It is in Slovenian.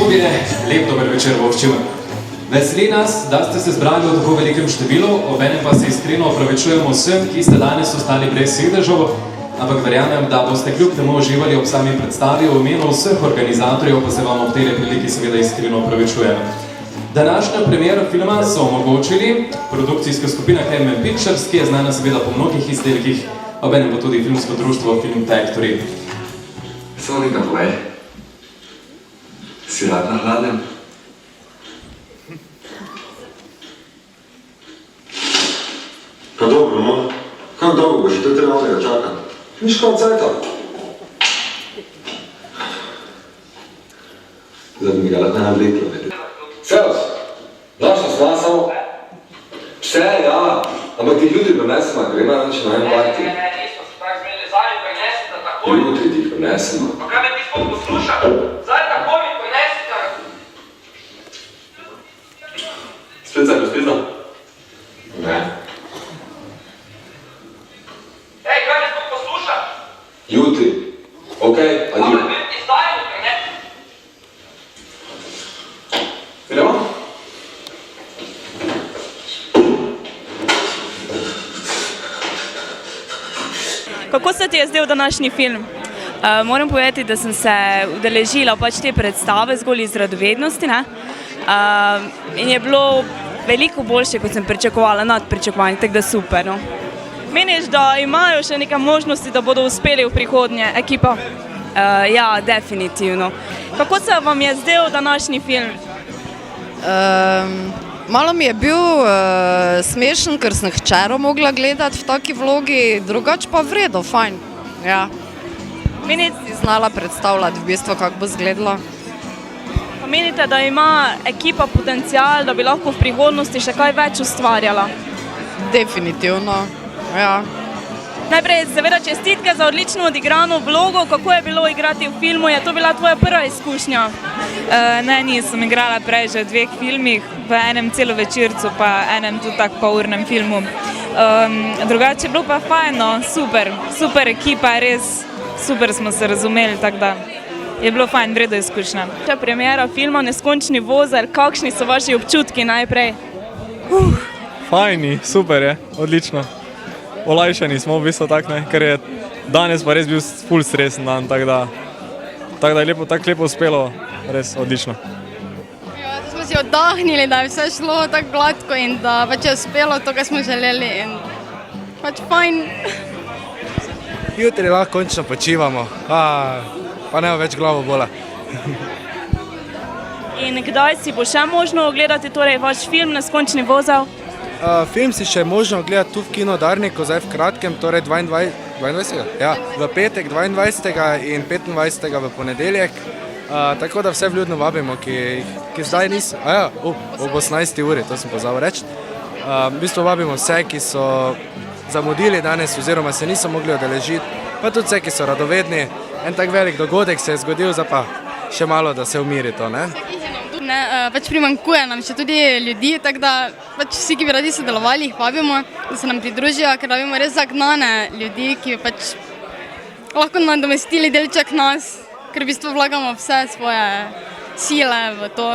Gospodje, lep dober večer v občinu. Veseli nas, da ste se zbrali v tako velikem številu, obenem pa se iskreno opravičujemo vsem, ki ste danes ostali brez sedežev, ampak verjamem, da boste kljub temu uživali ob sami predstavi. V imenu vseh organizatorjev pa se vam ob tej priliki seveda iskreno opravičujemo. Današnjo premiero filma so omogočili produkcijska skupina Herman Pictures, ki je znana seveda po mnogih izdelkih, obenem pa tudi filmsko društvo Film Factory. Samo nekaj povej. Si rad na hladnem? Pa dobro, no. Kako dolgo boš te 3 ure čakal? Niš kao cajta. Zdaj bi mi ga lahko navleklo. Servus, daš nas vas samo? Vse, ja, ampak ti jutri prinesemo, ker ima nič na en parti. Nismo se tako zmeli, zdaj mi prinesite takoj. Jutri ti prinesemo. Pa kaj me ti spod posluša? Zdaj takoj mi prinesite. Spet se razpizna? Ne. Ej, kaj me spod posluša? Jutri. Okej, adijo. Pa me zdaj mi prinesite. Idemo? Kako se ti je zdel današnji film? Moram povedati, da sem se udeležila pač te predstave zgolj iz radovednosti, ne? In je bilo veliko boljše, kot sem pričakovala, nad pričakovanji, tako da super, no. Meniš, da imajo še neke možnosti, da bodo uspeli v prihodnje ekipa? Ja, definitivno. Kako se vam je zdel današnji film? Malo mi je bil smešen, ker sem hčero mogla gledati v taki vlogi, drugač pa v redu, fajn. Ja. Si znala predstavljati v bistvu, kako bo izgledalo. Pa menite, da ima ekipa potencial, da bi lahko v prihodnosti še kaj več ustvarjala? Definitivno, ja. Najprej seveda čestitke za odlično odigrano vlogo. Kako je bilo igrati v filmu? Je to bila tvoja prva izkušnja? Ne, nisem igrala prej že v 2 filmih, v enem celovečercu pa enem tudi tako polurnem filmu. Drugače je bilo pa fajno, super ekipa, res super smo se razumeli, tako da je bilo fajn, vredo izkušnja. Premiera filma Neskončni vozel, kakšni so vaši občutki najprej? Fajni, super je, odlično. Olajšani smo v bistvu tak, ne, ker je danes pa res bil ful stresen dan, tako da je tako lepo uspelo, res odlično. Ja, smo si oddahnili, da je vse šlo tako gladko in da pač je uspelo to, kar smo želeli in pač fajn. Jutri lahko končno počivamo, pa nema več glavo bola. In kdaj si bo še možno ogledati torej vaš film Neskončni vozel? Film si še možno gledati tu v Kino Darniku, zdaj v kratkem, torej 22. Ja, v petek 22. in 25. v ponedeljek. Tako da vse vljudno vabimo, ki zdaj niso, ob 18. uri, to sem pozabil reči. V bistvu vabimo vse, ki so zamudili danes oziroma se niso mogli udeležiti, pa tudi vse, ki so radovedni. En tak velik dogodek se je zgodil, zdaj pa še malo, da se umiri to, ne? Pač primanjkuje nam še tudi ljudi, tako da pač vsi, ki bi radi sodelovali, jih vabimo, da se nam pridružijo, ker rabimo res zagnane ljudi, ki bi pač lahko nadomestili delček nas, ker v bistvu vlagamo vse svoje sile v to.